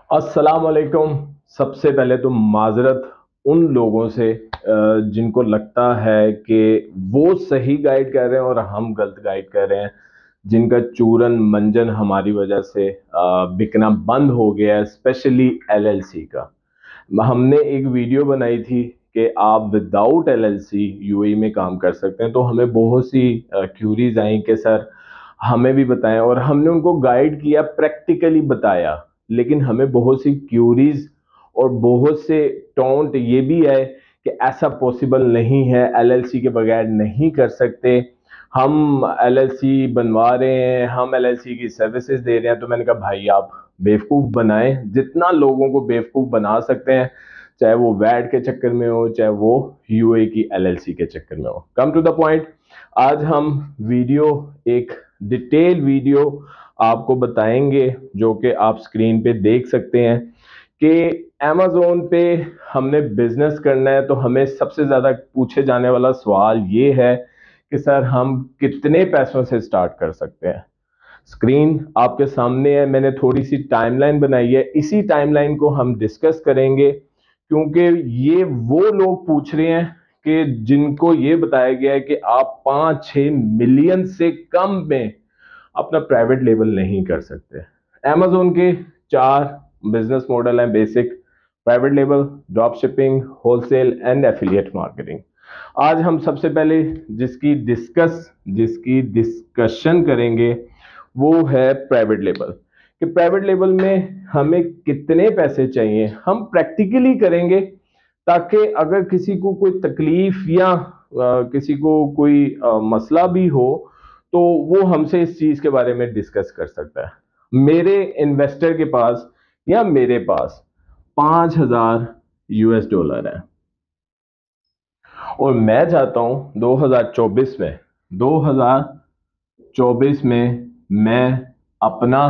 अस्सलाम वालेकुम। सबसे पहले तो माजरत उन लोगों से जिनको लगता है कि वो सही गाइड कर रहे हैं और हम गलत गाइड कर रहे हैं, जिनका चूरन मंजन हमारी वजह से बिकना बंद हो गया है, स्पेशली एलएलसी का। हमने एक वीडियो बनाई थी कि आप विदाउट एलएलसी यूएई में काम कर सकते हैं, तो हमें बहुत सी क्यूरीज आई कि सर हमें भी बताएं, और हमने उनको गाइड किया, प्रैक्टिकली बताया। लेकिन हमें बहुत सी क्यूरीज और बहुत से टोंट ये भी है कि ऐसा पॉसिबल नहीं है, एलएलसी के बगैर नहीं कर सकते, हम एलएलसी बनवा रहे हैं, हम एलएलसी की सर्विसेज दे रहे हैं। तो मैंने कहा भाई आप बेवकूफ बनाएं, जितना लोगों को बेवकूफ बना सकते हैं, चाहे वो वैट के चक्कर में हो, चाहे वो यूए की एलएलसी के चक्कर में हो। कम टू द पॉइंट, आज हम वीडियो, एक डिटेल वीडियो आपको बताएंगे, जो कि आप स्क्रीन पे देख सकते हैं कि अमेज़ोन पे हमने बिजनेस करना है, तो हमें सबसे ज्यादा पूछे जाने वाला सवाल ये है कि सर हम कितने पैसों से स्टार्ट कर सकते हैं। स्क्रीन आपके सामने है, मैंने थोड़ी सी टाइमलाइन बनाई है, इसी टाइमलाइन को हम डिस्कस करेंगे, क्योंकि ये वो लोग पूछ रहे हैं कि जिनको ये बताया गया है कि आप 5-6 मिलियन से कम में अपना प्राइवेट लेबल नहीं कर सकते। amazon के 4 बिजनेस मॉडल हैं: basic, private label, drop shipping, wholesale and affiliate marketing. आज हम सबसे पहले जिसकी डिस्कशन करेंगे वो है प्राइवेट लेबल। कि प्राइवेट लेबल में हमें कितने पैसे चाहिए, हम प्रैक्टिकली करेंगे, ताकि अगर किसी को कोई तकलीफ या किसी को कोई मसला भी हो, तो वो हमसे इस चीज के बारे में डिस्कस कर सकता है। मेरे इन्वेस्टर के पास या मेरे पास 5,000 US डॉलर है, और मैं चाहता हूं 2024 में मैं अपना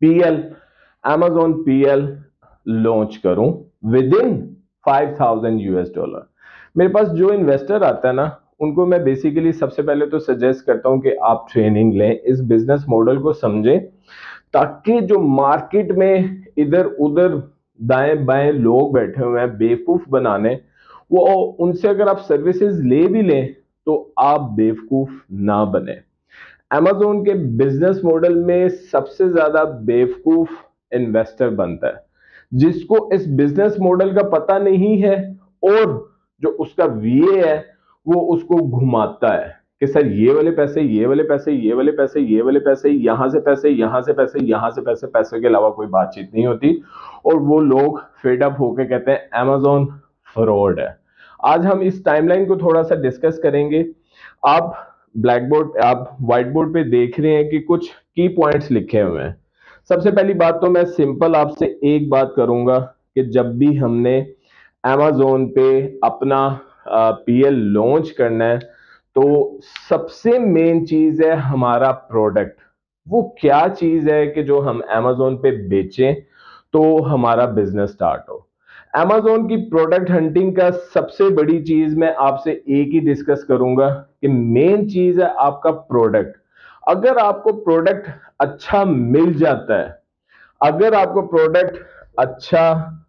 पीएल, amazon पीएल लॉन्च करूं विद इन 5,000 US डॉलर। मेरे पास जो इन्वेस्टर आता है ना, उनको मैं बेसिकली सबसे पहले तो सजेस्ट करता हूं कि आप ट्रेनिंग लें, इस बिजनेस मॉडल को समझें, ताकि जो मार्केट में इधर उधर दाएं बाएं लोग बैठे हुए हैं बेवकूफ बनाने, वो उनसे अगर आप सर्विसेज ले भी लें तो आप बेवकूफ ना बने। amazon के बिजनेस मॉडल में सबसे ज्यादा बेवकूफ इन्वेस्टर बनता है, जिसको इस बिजनेस मॉडल का पता नहीं है, और जो उसका वीए है वो उसको घुमाता है कि सर ये वाले पैसे, ये वाले पैसे, ये वाले पैसे, ये वाले पैसे, यहां से पैसे, यहां से पैसे, यहां से पैसे, पैसे के अलावा कोई बातचीत नहीं होती। और वो लोग फेड अप होके कहते हैं amazon फ्रॉड है। आज हम इस टाइमलाइन को थोड़ा सा डिस्कस करेंगे। आप आप व्हाइट बोर्ड पे देख रहे हैं कि कुछ की पॉइंट्स लिखे हुए हैं। सबसे पहली बात तो मैं सिंपल आपसे एक बात करूंगा कि जब भी हमने amazon पे अपना पीएल लॉन्च करना है, तो सबसे मेन चीज है हमारा प्रोडक्ट। वो क्या चीज है कि जो हम amazon पे बेचें तो हमारा बिजनेस स्टार्ट हो। amazon की प्रोडक्ट हंटिंग का सबसे बड़ी चीज मैं आपसे एक ही डिस्कस करूंगा कि मेन चीज है आपका प्रोडक्ट। अगर आपको प्रोडक्ट अच्छा मिल जाता है, अगर आपको प्रोडक्ट अच्छा,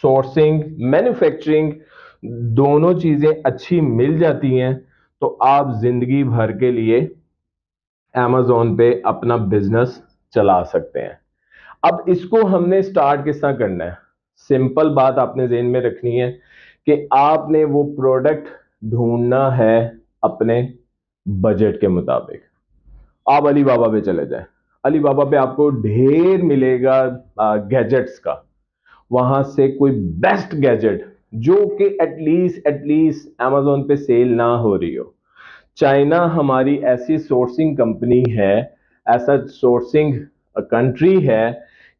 सोर्सिंग, मैन्युफैक्चरिंग, दोनों चीजें अच्छी मिल जाती हैं, तो आप जिंदगी भर के लिए amazon पे अपना बिजनेस चला सकते हैं। अब इसको हमने स्टार्ट किस तरह करना है? सिंपल बात आपने जेहन में रखनी है कि आपने वो प्रोडक्ट ढूंढना है अपने बजट के मुताबिक। आप अली बाबा पे चले जाएं, अली बाबा पे आपको ढेर मिलेगा गैजेट्स का। वहां से कोई बेस्ट गैजेट जो कि एटलीस्ट amazon पे सेल ना हो रही हो। चाइना हमारी ऐसी सोर्सिंग कंपनी है, ऐसा सोर्सिंग कंट्री है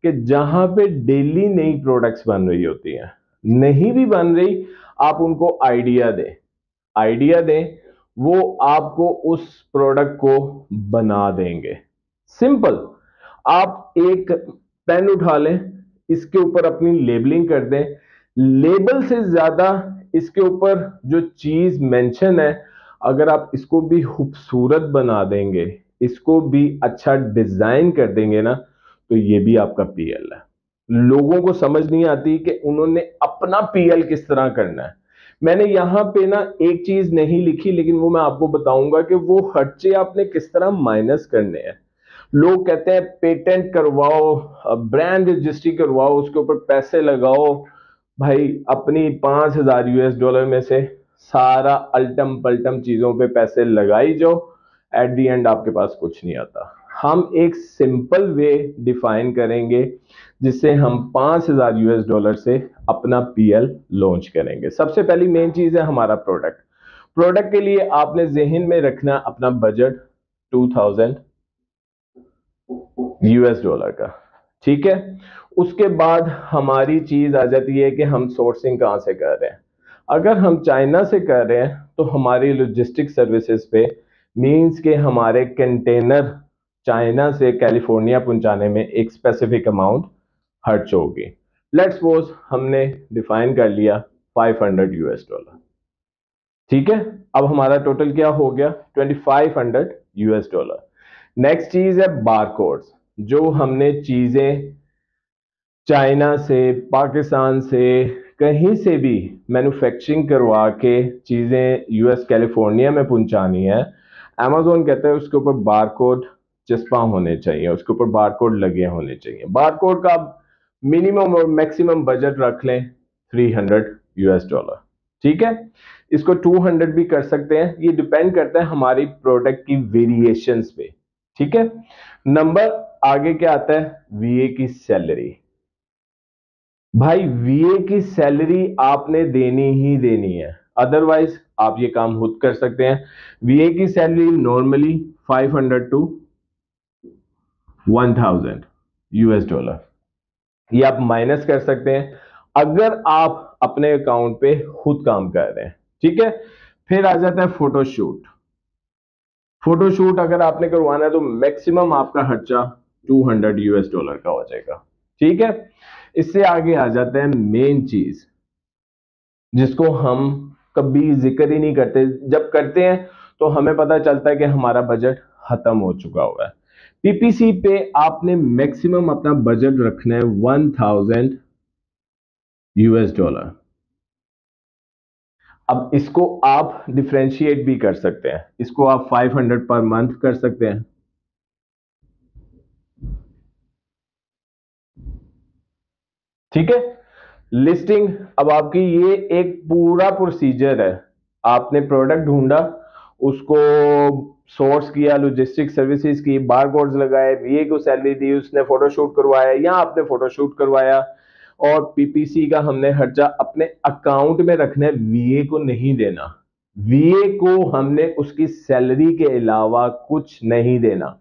कि जहां पे डेली नई प्रोडक्ट्स बन रही होती हैं। नहीं भी बन रही, आप उनको आइडिया दें, वो आपको उस प्रोडक्ट को बना देंगे। सिंपल, आप एक पेन उठा लें, इसके ऊपर अपनी लेबलिंग कर दें। लेबल से ज्यादा इसके ऊपर जो चीज मेंशन है, अगर आप इसको भी खूबसूरत बना देंगे, इसको भी अच्छा डिजाइन कर देंगे ना, तो ये भी आपका पीएल है। लोगों को समझ नहीं आती कि उन्होंने अपना पीएल किस तरह करना है। मैंने यहां पे ना एक चीज नहीं लिखी, लेकिन वो मैं आपको बताऊंगा कि वो खर्चे आपने किस तरह माइनस करने हैं। लोग कहते हैं पेटेंट करवाओ, ब्रांड रजिस्ट्री करवाओ, उसके ऊपर पैसे लगाओ। भाई अपनी $5,000 में से सारा अल्टम पल्टम चीजों पे पैसे लगाई जाओ, एट द एंड आपके पास कुछ नहीं आता। हम एक सिंपल वे डिफाइन करेंगे जिससे हम $5,000 से अपना पीएल लॉन्च करेंगे। सबसे पहली मेन चीज है हमारा प्रोडक्ट। प्रोडक्ट के लिए आपने जहन में रखना अपना बजट $2,000 का, ठीक है। उसके बाद हमारी चीज आ जाती है कि हम सोर्सिंग कहां से कर रहे हैं। अगर हम चाइना से कर रहे हैं तो हमारी लॉजिस्टिक सर्विसेज पे मींस के हमारे कंटेनर चाइना से कैलिफोर्निया पहुंचाने में एक स्पेसिफिक अमाउंट खर्च होगी। लेट्स सपोज हमने डिफाइन कर लिया $500, ठीक है। अब हमारा टोटल क्या हो गया, $2,500। नेक्स्ट चीज है बारकोड्स। जो हमने चीजें चाइना से, पाकिस्तान से, कहीं से भी मैन्युफैक्चरिंग करवा के चीजें यूएस कैलिफोर्निया में पहुंचानी है, amazon कहता है उसके ऊपर बारकोड चिपका होने चाहिए, उसके ऊपर बारकोड लगे होने चाहिए। बारकोड का मिनिमम और मैक्सिमम बजट रख लें $300, ठीक है। इसको 200 भी कर सकते हैं, ये डिपेंड करता है हमारी प्रोडक्ट की वेरिएशंस पे, ठीक है। नंबर आगे क्या आता है, वीए की सैलरी। भाई वीए की सैलरी आपने देनी ही देनी है, अदरवाइज आप ये काम खुद कर सकते हैं। वीए की salary normally 500 to 1,000 US dollar, ये आप माइनस कर सकते हैं अगर आप अपने अकाउंट पे खुद काम कर रहे हैं, ठीक है। फिर आ जाता है फोटोशूट। फोटोशूट अगर आपने करवाना है तो मैक्सिमम आपका खर्चा $200 का हो जाएगा, ठीक है। इससे आगे आ जाते हैं मेन चीज जिसको हम कभी जिक्र ही नहीं करते, जब करते हैं तो हमें पता चलता है कि हमारा बजट खत्म हो चुका हुआ है। पीपीसी पे आपने मैक्सिमम अपना बजट रखना है $1,000। अब इसको आप डिफ्रेंशिएट भी कर सकते हैं, इसको आप 500 पर मंथ कर सकते हैं, ठीक है। लिस्टिंग, अब आपकी ये एक पूरा प्रोसीजर है। आपने प्रोडक्ट ढूंढा, उसको सोर्स किया, लॉजिस्टिक सर्विसेज की, बार कोड्स लगाए, वीए को सैलरी दी, उसने फोटोशूट करवाया या आपने फोटोशूट करवाया, और पीपीसी का हमने खर्चा अपने अकाउंट में रखना है, वीए को नहीं देना। वीए को हमने उसकी सैलरी के अलावा कुछ नहीं देना।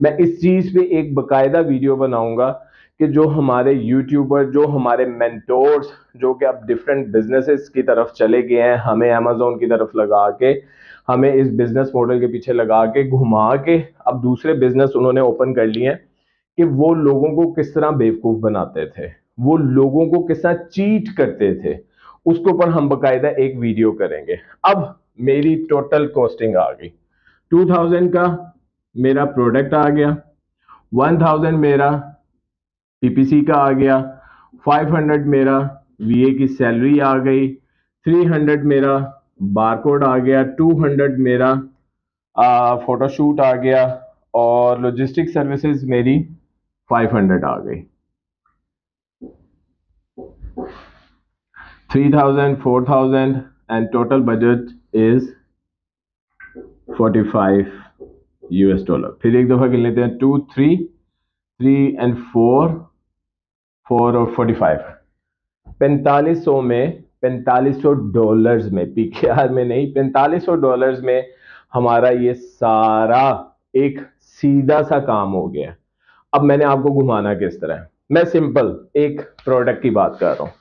मैं इस चीज पे एक बकायदा वीडियो बनाऊंगा कि जो हमारे यूट्यूबर, जो हमारे मेंटोर्स, जो कि अब डिफरेंट बिजनेसेस की तरफ चले गए हैं, हमें अमेजोन की तरफ लगा के, हमें इस बिजनेस मॉडल के पीछे लगा के, घुमा के अब दूसरे बिजनेस उन्होंने ओपन कर लिए हैं, कि वो लोगों को किस तरह बेवकूफ बनाते थे, वो लोगों को किस तरह चीट करते थे, उसके ऊपर हम बकायदा एक वीडियो करेंगे। अब मेरी टोटल कॉस्टिंग आ गई, 2000 का मेरा प्रोडक्ट आ गया, 1000 मेरा पीपीसी का आ गया, 500 मेरा वीए की सैलरी आ गई, 300 मेरा बारकोड आ गया, 200 मेरा फोटोशूट आ गया, और लॉजिस्टिक सर्विसेज मेरी 500 आ गई। 3,000, 4,000 and total budget is $45। फिर एक दफा गिन लेते हैं, 2, 3, 3 and 4, 4 और 45, $4500 में, $4500 में, पीकेआर में नहीं, $4500 में हमारा ये सारा एक सीधा सा काम हो गया। अब मैंने आपको घुमाना किस तरह है, मैं सिंपल एक प्रोडक्ट की बात कर रहा हूं।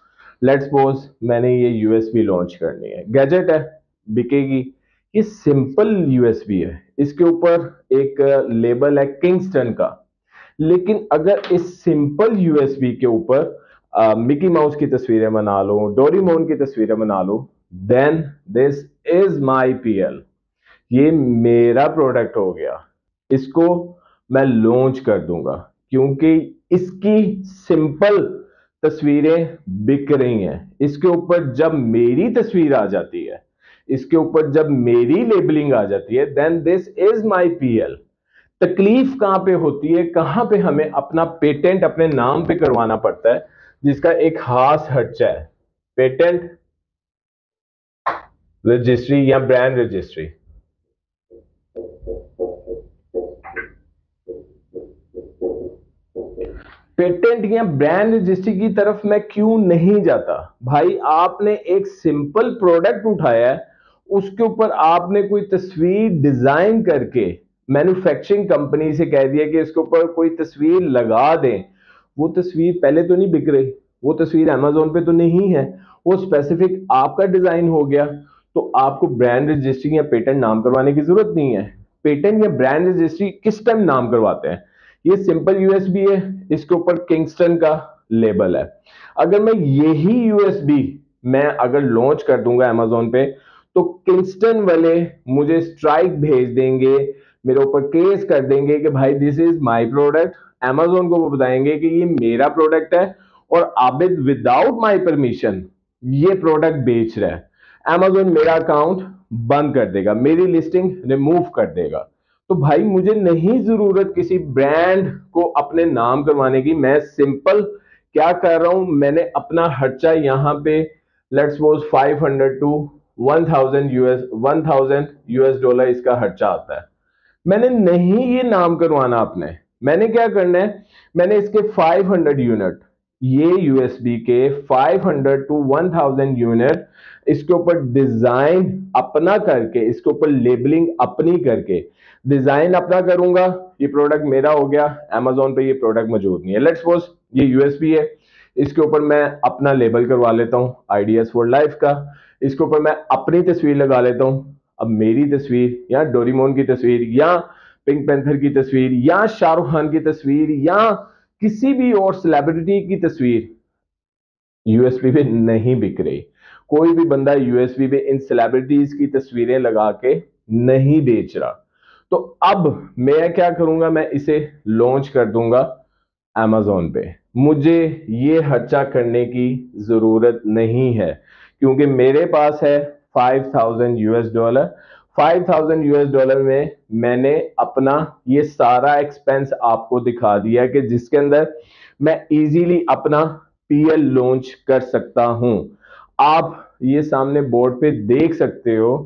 लेट्स सपोज मैंने ये यूएसबी लॉन्च करनी है, गैजेट है, बिकेगी। ये सिंपल यूएसबी है, इसके ऊपर एक लेबल है किंगस्टन का, लेकिन अगर इस सिंपल यूएसबी के ऊपर मिकी माउस की तस्वीरें बना लो, डोरीमोन की तस्वीरें बना लो, then this is my PL, ये मेरा प्रोडक्ट हो गया। इसको मैं लॉन्च कर दूंगा क्योंकि इसकी सिंपल तस्वीरें बिक रही हैं। इसके ऊपर जब मेरी तस्वीर आ जाती है, इसके ऊपर जब मेरी लेबलिंग आ जाती है, then this is my PL. तकलीफ कहां पे होती है, कहां पे हमें अपना पेटेंट अपने नाम पे करवाना पड़ता है, जिसका एक खास खर्चा है, पेटेंट रजिस्ट्री या ब्रांड रजिस्ट्री। पेटेंट या ब्रांड रजिस्ट्री की तरफ मैं क्यों नहीं जाता? भाई आपने एक सिंपल प्रोडक्ट उठाया है, उसके ऊपर आपने कोई तस्वीर डिजाइन करके मैन्युफैक्चरिंग कंपनी से कह दिया कि इसके ऊपर कोई तस्वीर लगा दें। वो तस्वीर पहले तो नहीं बिक रही, वो तस्वीर अमेजोन पे तो नहीं है, वो स्पेसिफिक आपका डिजाइन हो गया, तो आपको ब्रांड रजिस्ट्री या पेटेंट नाम करवाने की जरूरत नहीं है। पेटेंट या ब्रांड रजिस्ट्री किस टाइम नाम करवाते हैं? ये सिंपल यूएसबी है, इसके ऊपर किंगस्टन का लेबल है। अगर मैं यही यूएसबी मैं अगर लॉन्च कर दूंगा अमेजोन पे, तो किंगस्टन वाले मुझे स्ट्राइक भेज देंगे, मेरे ऊपर केस कर देंगे कि भाई this is my product. Amazon को वो बताएंगे कि ये मेरा प्रोडक्ट है और आबिद विदाउट माय परमिशन ये प्रोडक्ट बेच रहा है। अमेजोन मेरा अकाउंट बंद कर देगा, मेरी लिस्टिंग रिमूव कर देगा। तो भाई मुझे नहीं जरूरत किसी ब्रांड को अपने नाम करवाने की। मैं सिंपल क्या कर रहा हूं, मैंने अपना खर्चा यहां पे let's suppose 500 to 1000 US dollar इसका खर्चा आता है। मैंने नहीं ये नाम करवाना अपने, मैंने क्या करना है, मैंने इसके 500 यूनिट, ये यूएसबी के 500 टू 1000 यूनिट इसके ऊपर डिजाइन अपना करके, इसके ऊपर लेबलिंग अपनी करके, डिजाइन अपना करूंगा। ये प्रोडक्ट मेरा हो गया, अमेजोन पे ये प्रोडक्ट मौजूद नहीं है। लेट्स सपोज ये यूएसबी है, इसके ऊपर मैं अपना लेबल करवा लेता हूं आइडियाज फॉर लाइफ का, इसके ऊपर मैं अपनी तस्वीर लगा लेता हूं। अब मेरी तस्वीर या डोरेमोन की तस्वीर या पिंक पैंथर की तस्वीर या शाहरुख खान की तस्वीर या किसी भी और सेलिब्रिटी की तस्वीर यूएसबी पे नहीं बिक रही। कोई भी बंदा यूएसबी पे इन सेलिब्रिटीज की तस्वीरें लगा के नहीं बेच रहा। तो अब मैं क्या करूंगा, मैं इसे लॉन्च कर दूंगा अमेजोन पे। मुझे ये खर्चा करने की जरूरत नहीं है, क्योंकि मेरे पास है 5000 यूएस डॉलर। 5000 यूएस डॉलर में मैंने अपना ये सारा एक्सपेंस आपको दिखा दिया कि जिसके अंदर मैं इजीली अपना पीएल लॉन्च कर सकता हूं। आप ये सामने बोर्ड पे देख सकते हो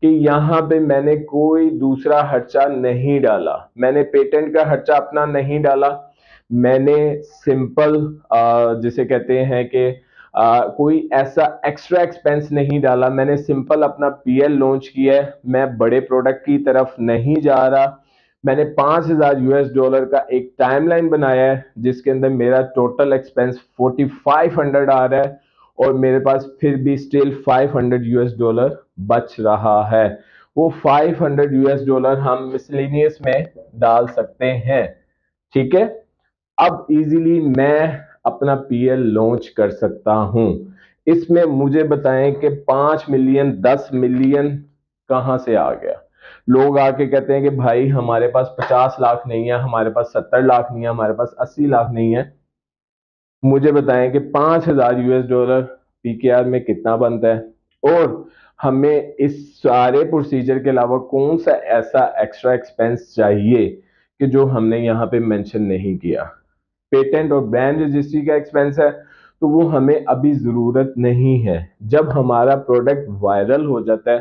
कि यहां पे मैंने कोई दूसरा खर्चा नहीं डाला, मैंने पेटेंट का खर्चा अपना नहीं डाला, मैंने सिंपल जिसे कहते हैं कि कोई ऐसा एक्स्ट्रा एक्सपेंस नहीं डाला। मैंने सिंपल अपना पीएल लॉन्च किया है, मैं बड़े प्रोडक्ट की तरफ नहीं जा रहा। मैंने 5000 यूएस डॉलर का एक टाइमलाइन बनाया है, जिसके अंदर मेरा टोटल एक्सपेंस 4500 आ रहा है और मेरे पास फिर भी स्टिल 500 यूएस डॉलर बच रहा है। वो 500 यूएस डॉलर हम मिसलेनियस में डाल सकते हैं। ठीक है, अब इजीली मैं अपना पीएल लॉन्च कर सकता हूं। इसमें मुझे बताएं कि 5 मिलियन 10 मिलियन कहां से आ गया? लोग आके कहते हैं कि भाई हमारे पास 50 लाख नहीं है, हमारे पास 70 लाख नहीं है, हमारे पास 80 लाख नहीं है। मुझे बताएं कि 5000 यूएस डॉलर पीकेआर में कितना बनता है और हमें इस सारे प्रोसीजर के अलावा कौन सा ऐसा एक्स्ट्रा एक्सपेंस चाहिए कि जो हमने यहां पे मेंशन नहीं किया। पेटेंट और ब्रांड रजिस्ट्री का एक्सपेंस है, तो वो हमें अभी जरूरत नहीं है। जब हमारा प्रोडक्ट वायरल हो जाता है,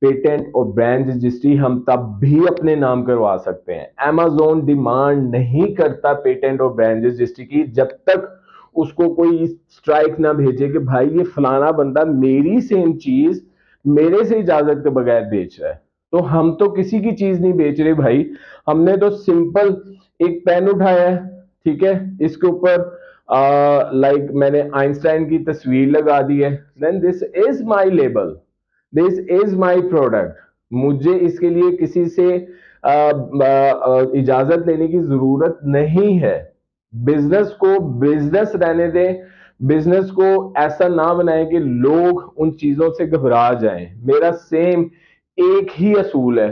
पेटेंट और ब्रांड रजिस्ट्री हम तब भी अपने नाम करवा सकते हैं। अमेजोन डिमांड नहीं करता पेटेंट और ब्रांड रजिस्ट्री की जब तक उसको कोई स्ट्राइक ना भेजे कि भाई ये फलाना बंदा मेरी सेम चीज मेरे से इजाजत के बगैर बेच रहा है। तो हम तो किसी की चीज नहीं बेच रहे भाई, हमने तो सिंपल एक पेन उठाया है, ठीक है, इसके ऊपर लाइक मैंने आइंस्टाइन की तस्वीर लगा दी है, then this is my label, this is my product. मुझे इसके लिए किसी से इजाजत लेने की जरूरत नहीं है। बिजनेस को बिजनेस रहने दें, बिजनेस को ऐसा ना बनाएं कि लोग उन चीजों से घबरा जाएं। मेरा सेम एक ही असूल है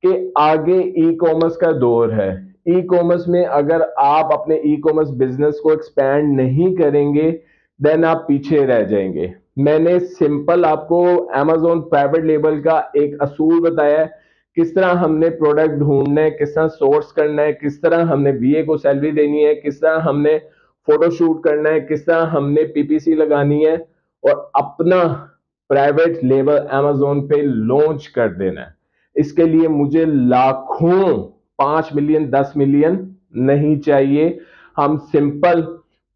कि आगे ई कॉमर्स का दौर है, ई कॉमर्स में अगर आप अपने ई कॉमर्स बिजनेस को एक्सपैंड नहीं करेंगे देन आप पीछे रह जाएंगे। मैंने सिंपल आपको Amazon प्राइवेट लेबल का एक असूल बताया है, किस तरह हमने प्रोडक्ट ढूंढना है, किस तरह सोर्स करना है, किस तरह हमने वीए को सैलरी देनी है, किस तरह हमने फोटोशूट करना है, किस तरह हमने पीपीसी लगानी है और अपना प्राइवेट लेबल Amazon पे लॉन्च कर देना है। इसके लिए मुझे लाखों, 5 मिलियन 10 मिलियन नहीं चाहिए। हम सिंपल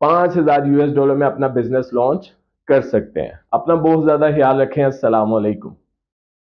$5,000 में अपना बिजनेस लॉन्च कर सकते हैं। अपना बहुत ज्यादा ख्याल रखें। अस्सलाम वालेकुम।